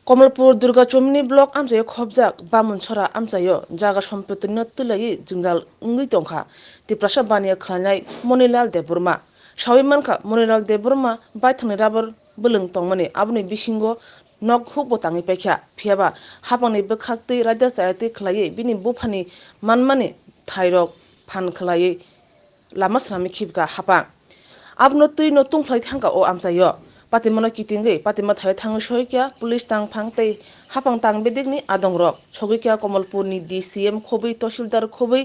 Kamalpur Durga चमनी block आमजायो खबजाक बामुन छरा आमजायो जागा सम्पत्तिनो तुलायै जोंजाल उंगै दंखा तिप्रासा बानिया खालायनाय मनिलाल देबबर्मा सावै मानखा मनिलाल देबबर्मा बायथांनि राबर बोलों तंमानि आबुनि बिसिंगो नक हुक बताङै पाइखा फियाबा हापांनि बोखाक्तै रायदा जायातै खालायै बिनि बुफानि मानमानि थाइरक फान खालायै लामा सानामि खिबगा हापा आबनो तै नो तुंफ्लाय थांगा अ आमजायो पातिमनो कितिंगै पातिमा थाय थाङै सयकिया पुलिस तां फांतै हापां तां बेदिगनि आदं रक सगैकिया कमलपुरनि DCM खबै तहसिलदार खबै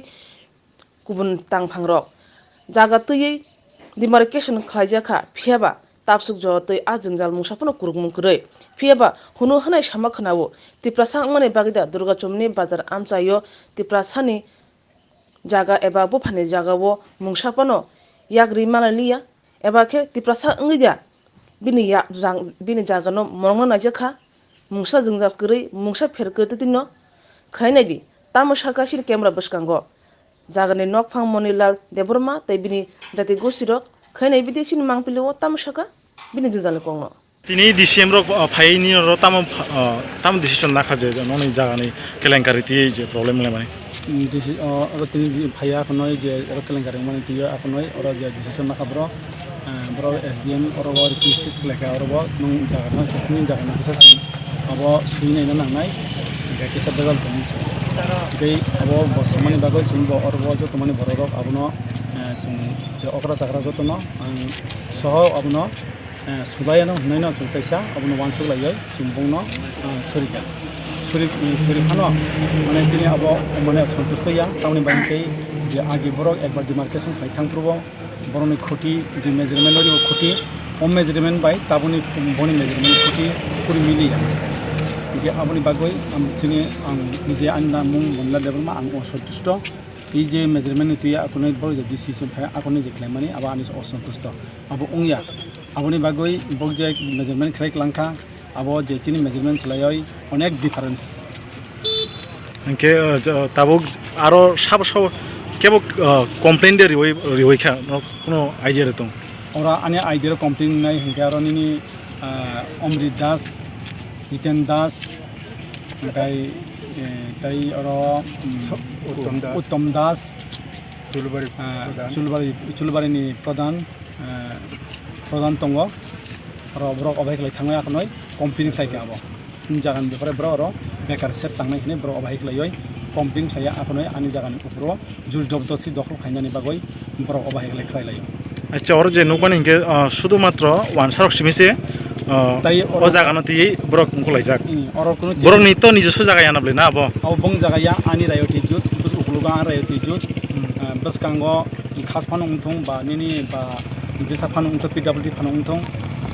गुबुन तां फां रक जागा तैयै डिमार्केशन खालायजाखा फियाबा ताबसुक जतै आजोंजाल मुसाफोरनो कुरुगमुंकरै फियाबा हुनु होनाय सामा खोनावो तिप्रासा अंमाने बागिदा दुर्गा चमनि बाजार आमचायो तिप्रासानि जागा एबा बुफानि जागावो मुंसाफानो याग्रि मालालिया एबा के तिप्रासा अंगैजा बिनि जागानो मरंनो नायजाखा मुसा जोंजाब करै मुसा फेरको तिनो खायनायदि तामसाका सिर कैमरा बसकांगो जागानि नक फां मनिलाल देबबर्मा तै बिनि जाति गोसिरो खायनाय बिदि सिन मांपिलो तामसाका बिनि जोंजाल कंनो तिनी DCM रो फाइनि रो ताम डिसिजन नाखाजे ननै जागानि केलेंकारि तियै जे प्रब्लेम लेमानि दिस अरो तिनी फाइया खनय जे अरो केलेंकारि माने तियो आखनय अरो जे decision नाखाब्रो bro SDM oro district leka oro nung jaga kisni jaga kisa abo suinai na nangnai ga kisa begal tani sa kai abo bosamani bagoi sumbo oro jo tomani borok abono sum je okra jagra jo tono soho abono sudayano naina chultaisa abono wansuk lagai sumbongno sorika suri khano mane chini abo mane santusto ya tamni bankai je agi borok ekbar demarcation khai thangprubo boroni khoti je measurement ori khoti om measurement bai tabuni boni measurement khoti puri miliya ige aboni bagoi am chini ang nije anna mung bonla level ma ang osantusto ei je measurement tuya akunai bor je decision phai akunai je khlaimani aba ani osantusto abo ongya aboni bagoi bog je measurement khlai langkha abo je chini measurement chlayoi onek difference anke tabuk aro sab cable complain দে রিওইখা কোনো idea রে তং ওরা আনে idea complain নাই হংকে আর নিনি অমৃত দাস জিতেন দাস তাই আর উত্তম দাস চুলবাড়িনি প্রধান তঙ্গ আর Brock অবাইকলাই থাঙাই আখনয় complain খাইকে আবো জাগান বেপারে ব্র আর বেকার সেট থাঙাই হিনে ব্র অবাইকলাই কমপ্লেইন খাইয়া আখনয় আনি জাগানি উপর জুল জবরদস্তি দখল খাইনানি বাগৈ ব্র অবাইকলাই খাইলাই আচ্ছা ওর যে নুকমানি হিংকে শুধুমাত্র ওয়ান সারক সিমিসে তাই ও জাগানো তুই ব্রক মুখলাইজাক ব্রক নিত নিজস্ব জায়গায় আনাবলে না আবো বং জায়গায় আনি রায়তি জুত বুস উকলুগা রায়তি জুত বাস কাঙ্গো খাস ফানো উংথং বা নিনি বা जेसा फानो उंथ PWD फानो उंथं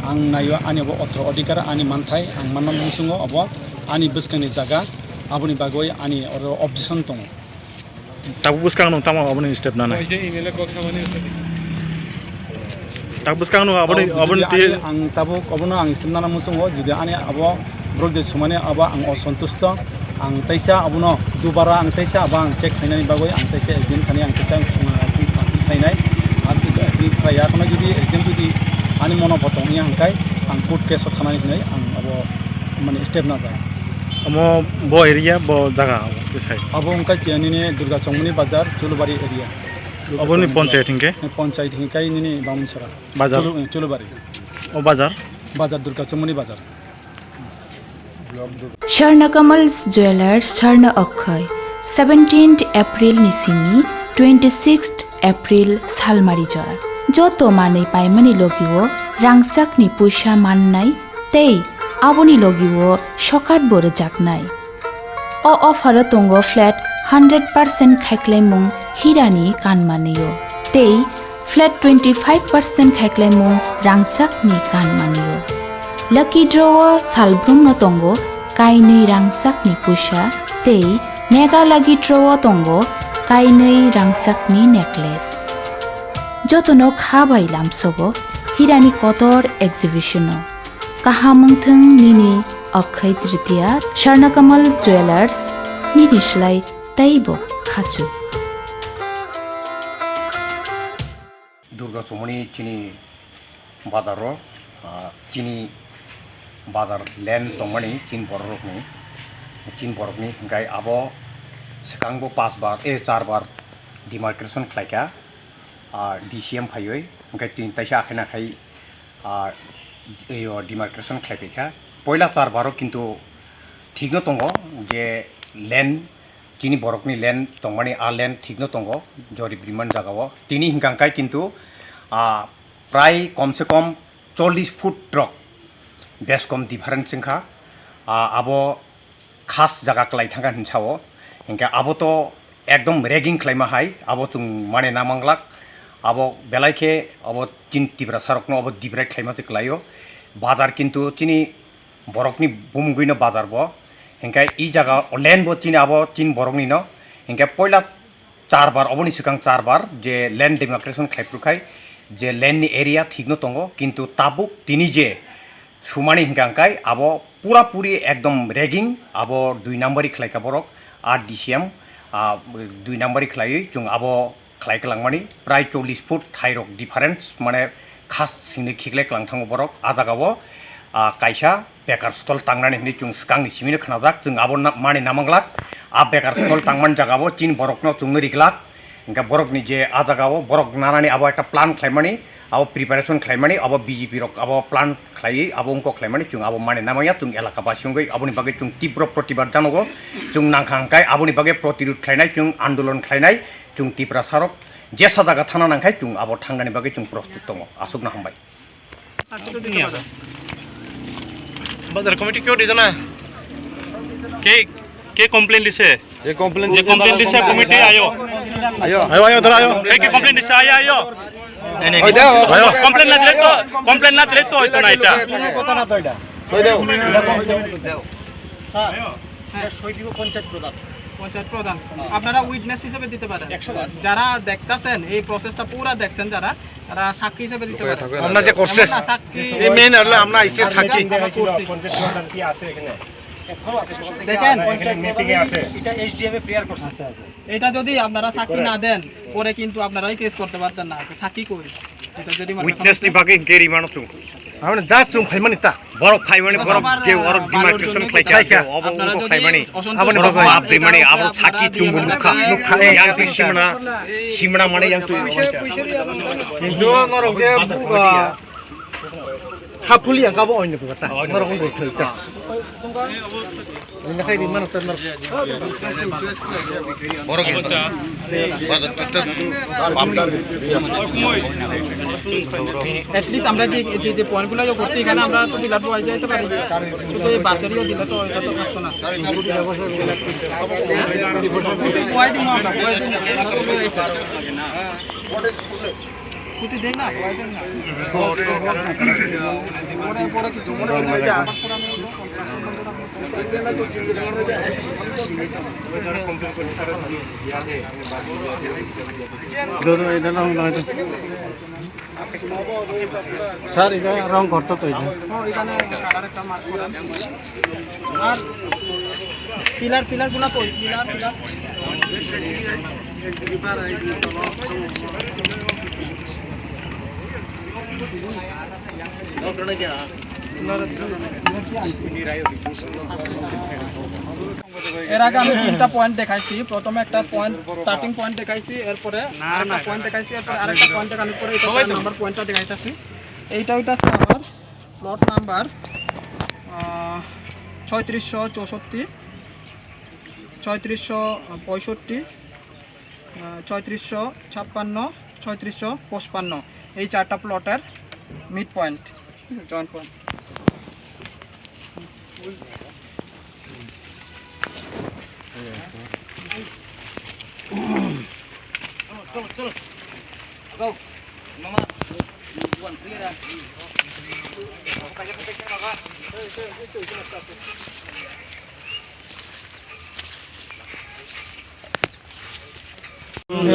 आं नायो आनि अब अत्र अधिकार आनि मानथाय आं माननाम मुसुङो अब आनि बसकानि जागा आबुनि बागै आनि अर अबजेक्सन दङ ताबु बसकां नं तामा आबुनि स्टेप नाना ताबु बसकां नं आबुनि ति आं ताबु अबनो आं स्टेप नाना मुसुङो जुदि आनि अब ब्रक जे सुमाने अब आं असन्तुष्ट आं तैसा अबनो दुबारा आं तैसा अब आं चेक खायनानि बागै आं तैसा एसडिएम खानि आं तैसा खायनाय या खना जुदि एसडिएम जुदि आनि मन फटं या हंखाय आं कोर्ट केस थानानै हिनै आं अब माने स्टेप ना जा अमो बो एरिया बो जागा केसाय अब हंखाय जेनिने दुर्गा चौमुनि बाजार चुलबारि एरिया अबनि पंचायत हिंखाय निनि बामुनसरा बाजार चुलबारि ओ बाजार दुर्गा चौमुनि बाजार Swrangchati Jewelers Swrn Akhay 17th April nisini 26th April salmari jora joto manai paimani logiwo rangsak ni puisa mannai tei aboni logiwo sokat bore jaknai o offer tongo flat 100% khaiklaimung hirani kanmaniyo tei flat 25% khaiklaimung rangsak ni kanmaniyo lucky draw salbrung no tongo kainei rangsak ni puisa tei mega lucky draw tongo kainei rangchakni necklace jotono khabai lamsogo hirani kotor exhibition kahamungthung nini Akshaya Tritiya Swrangchati Jewelers निनिस्लाय तैबो खाचु Durga चौमुनि चिनी बाजारो चिनी bazar land tongmani chin borokni hingkai abo sekangbo 5 bar 4 bar demarcation khlaika DCM phaioi hingkai 3 taisa akhena khai yo demarcation khlaipika poila 4 baro kintu thikno tongo je land chini borokni land tongmani land thikno tongo jori briman jagao tini hingkangkai kintu prai komse kom 40 foot truck beskom different singkha abo khas jaga klai thanga hinsao hingka abo to ekdom ragging khlaima hai abo tung mane namanglak abo belaike abo tin Twiprasa rokno abo dibrai khlaima te klaio bazar kintu chini borokni bumguino bazar bo hingka I jaga land bo chini abo tin borokni no hingka poila 4 bar oboni sikang 4 bar je land demarcation khlaiprukai je land ni area thikno tongo kintu tabuk tini je sumani hingkangkai abo pura puri ekdom ragging abo 2 numberi khlaika borok DCM 2 numberi khlai chung abo khlai kalangmani prai 40 foot hairok difference mane khas singni khiklek langthango borok adagao kaisa bekar stol tangnani hini chung skang ni simino khnajak chung abo mani namanglak bekar stol tangman jagao chin borokno chungni riklak hingka borok ni je adagao borok nanani abo ekta plan khlaimani abo preparation khlaimani abo BJP rok abo plan khlai abo ungko khlaimani chung abo mani namaya chung elaka basingoi aboni bagai chung tibro protibad janogo chung nangkhangkai aboni bagai protirud khlainai chung andolon khlainai chung Twiprasa rok je sadaga thana nangkai chung abo thangani bagai chung prostit tongo asukna hambai bazar committee kyo didana ke complain dise ये complain dise committee ayo dara ayo ke complain dise ayo complain na dile to ito na ita কথা না তো এটা কই দাও sir শৈলীব panchayat প্রধান আপনারা witness হিসেবে দিতে পারেন যারা দেখতাছেন এই প্রসেসটা পুরো দেখছেন যারা তারা সাক্ষী হিসেবে দিতে পারেন আমরা যে করছে সাক্ষী এই মেন হলো আমরা আইছে সাক্ষী পঞ্চায়েত প্রধান কি আছে এখানে দেখেন মিটিং এ আছে এটা এইচডিএম এ প্রেয়ার করছে এটা যদি আপনারা সাক্ষী না দেন পরে কিন্তু আপনারাই কেস করতে পারতেন না সাক্ষী করি এটা যদি উইটনেস নি বাকি গেরি মানতো আমরা জাস্ট চুম খাইমানি তা বড় খাইমানি বড় কে বড় ডিমার্কেশন খাইকা অবো খাইমানি আবো বাপ দিমানি আবো থাকি চুম নুখা ইয়াং সিমনা মানে ইয়াং তুই কিন্তু নরক যে খাপুলি yang kabo oin ko ta norong ko thita ini kai di mana tan borok at least আমরা যে পয়েন্টগুলো করছি এখানে আমরা তো ডিলার পাওয়া যাইতে পারি শুধু এই বাসেরও দিলে তো এটা তো থাকতো না কোয়াইডিং আমরা কুটি দেন না কোয়াইডিং না পরে কিছু মনে হয় না স্যার এটা রং করতে তো এটা এখানে কালার একটা মার্ক করেন আর পিলার গুলো কই পিলার এর আগে আমি তিনটা পয়েন্ট দেখাইছি প্রথমে একটা পয়েন্ট স্টার্টিং পয়েন্ট দেখাইছি এরপরে আরেকটা পয়েন্ট দেখাইছি এরপর আরেকটা পয়েন্ট দেখানোর পরে এটা নাম্বার পয়েন্টটা দেখাইতাছি এইটা হইতাছে আমার প্লট নাম্বার 3664 3665 3656 3655 এই চারটা প্লটের মিড পয়েন্ট জয়েন্ট পয়েন্ট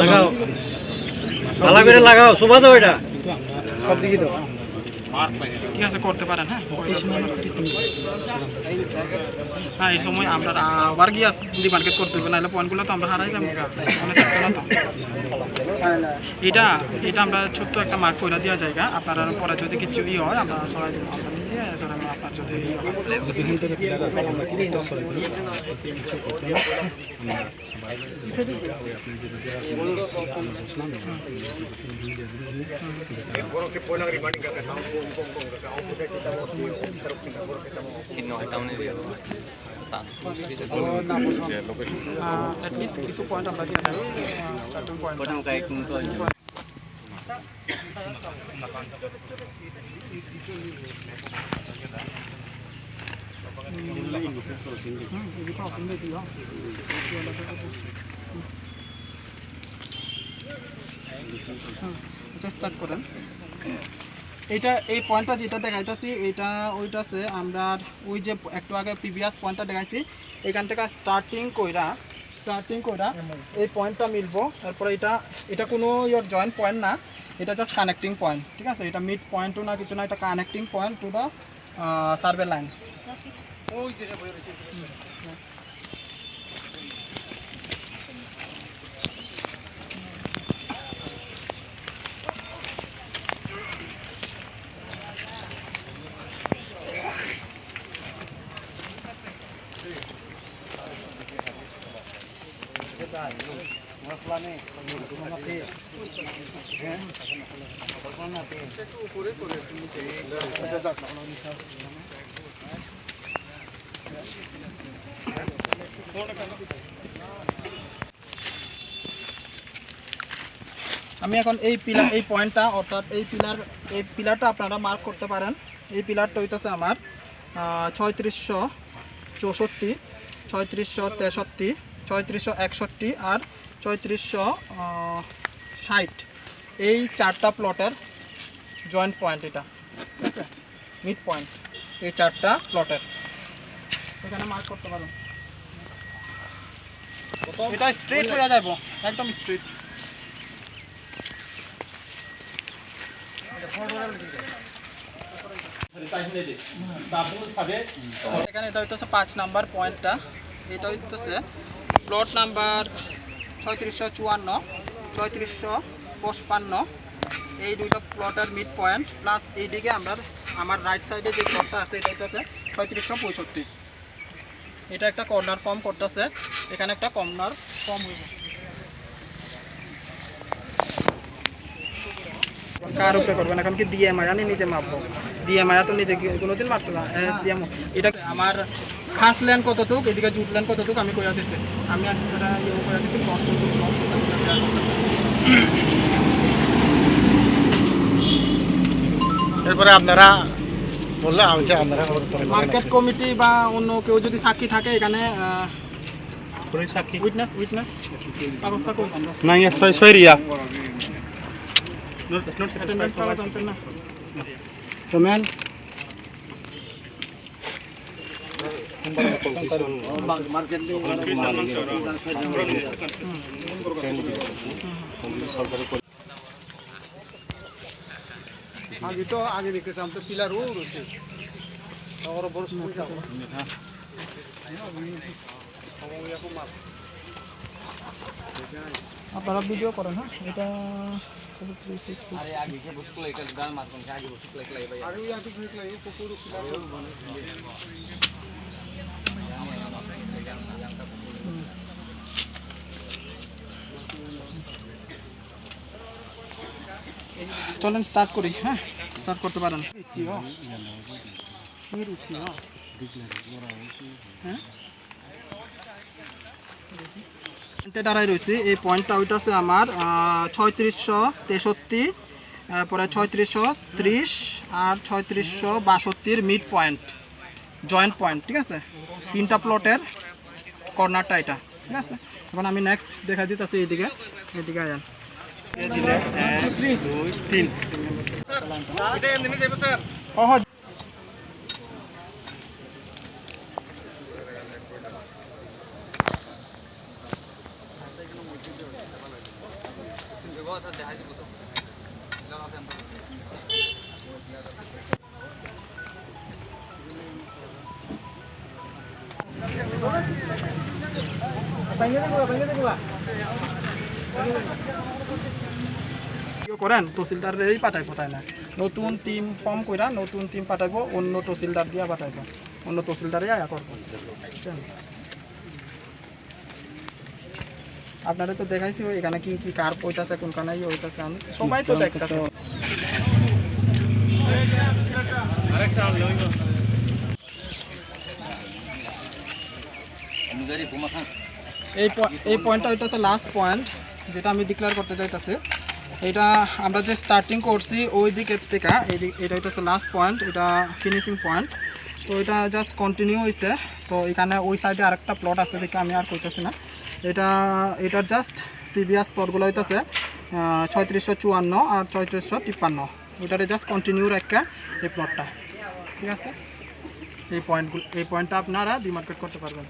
লাগাও ভালো করে লাগাও শোভা দাও এটা সব দিকে দাও ঠিক আছে করতে পারেন হ্যাঁ এই সময় আমরা আবার গিয়ে ডিমার্কেট করতে হবে নাহলে পয়েন্টগুলো তো আমরা হারাই যাবো এটা আমরা ছোট্ট একটা মার্ক করে দেওয়া জায়গা আপনারা পরে যদি কিছু হয় আমরা সবাই সেটা আপনার যদি অ্যাটলিস্ট কিছু পয়েন্ট আমরা দিয়ে দেবো স্টার্টিং পয়েন্ট স্টার্ট করেন এইটা এই পয়েন্টটা যেটা দেখাইতেছি এটা ওইটাছে আমরা ওই যে একটু আগে প্রিভিয়াস পয়েন্টটা দেখাইছি এখান থেকে স্টার্টিং কইরা এই পয়েন্টটা মিলবো তারপরে এটা কোনো ইয়োর জয়েন্ট পয়েন্ট না এটা জাস্ট কানেক্টিং পয়েন্ট ঠিক আছে এটা মিড পয়েন্টও না কিছু না এটা connecting point to the survey line ওই যেটা বই রয়েছে আমি এখন এই পয়েন্টটা অর্থাৎ এই পিলারটা আপনারা মার্ক করতে পারেন এই পিলারটা হইতেছে আমার 3664 3663 3661 আর 3460 এই চারটা প্লটের জয়েন্ট পয়েন্ট এটা ঠিক আছে মিড পয়েন্ট এই চারটা প্লটের এখানে মার্ক করতে পারেন এটা স্ট্রেট হয়ে যাবে একদম স্ট্রেট এখানে এটা হইতেছে 5 নাম্বার পয়েন্টটা এটা হইতেছে প্লট নাম্বার 3654 3655 এই দুইটা প্লটের মিড পয়েন্ট প্লাস এইদিকে আমার রাইট সাইডে যে প্লটটা আছে এটা হইতেছে 3665 এটা একটা কর্নার ফর্ম করতেছে এখানে একটা কর্নার ফর্ম হইব কার উপরে করবেন এখন কি দিয়ে মায়া নিজে মাপবো দিয়ে মায়া তো নিজে কোনোদিন মারতো না দিয়ে এটা আমার খাস ল্যান্ড কতটুক এদিকে জুট ল্যান্ড কতটুক আমি কইয়া দিছি আমি আর যেটা ইয়ে কইয়া দিছি এরপরে আপনারা বললে আপনারা মার্কেট কমিটি বা অন্য কেউ যদি সাক্ষী থাকে এখানে উইটনেস কাগজটা কই না সরিয়া অ্যাটেন্ডেন্স কাগজ আনছেন না কমেন আগে দেখতেছি আমি তো পিলারও রয়েছে বড় আপনারা ভিডিও করেন হ্যাঁ এটা চলেন স্টার্ট করি হ্যাঁ স্টার্ট করতে পারেন দাঁড়াই রয়েছে এই পয়েন্টটা ওইটা আছে আমার 3663 পরে 3630 আর 3662 মিড পয়েন্ট জয়েন্ট পয়েন্ট ঠিক আছে তিনটা প্লটের কর্নারটা এটা ঠিক আছে এখন আমি নেক্সট দেখা দিতেছি এইদিকে আয়ান 1 2 3 এটা এমনি যাবে স্যার করেন তহসিলদারেরই পাঠাইবো তাই না নতুন টিম ফর্ম কইরা নতুন টিম পাঠাইবো অন্য তহসিলদার দিয়া পাঠাইবো অন্য তহসিলদারই আয়া করবো বুঝছেন আপনারা তো দেখাইছি এখানে কি কি কার পয়তাছে কোনখানে হইতাছে আমি সবাই তো দেখতাছে এই পয়েন্টটা হইতাছে লাস্ট পয়েন্ট যেটা আমি ডিক্লেয়ার করতে চাইতাছি এটা আমরা যে স্টার্টিং করছি ওই দিকের থেকে এটা হইতাছে লাস্ট পয়েন্ট এটা ফিনিশিং পয়েন্ট তো এটা জাস্ট কন্টিনিউ হয়েছে তো এখানে ওই সাইডে আরেকটা প্লট আছে দেখে আমি আর কইতাছি না এটার জাস্ট প্রিভিয়াস প্লটগুলো হইতাছে 3654 আর 3653 ওইটারে জাস্ট কন্টিনিউ রাখা এই প্লটটা ঠিক আছে এই পয়েন্টটা আপনারা ডিমার্কেট করতে পারবেন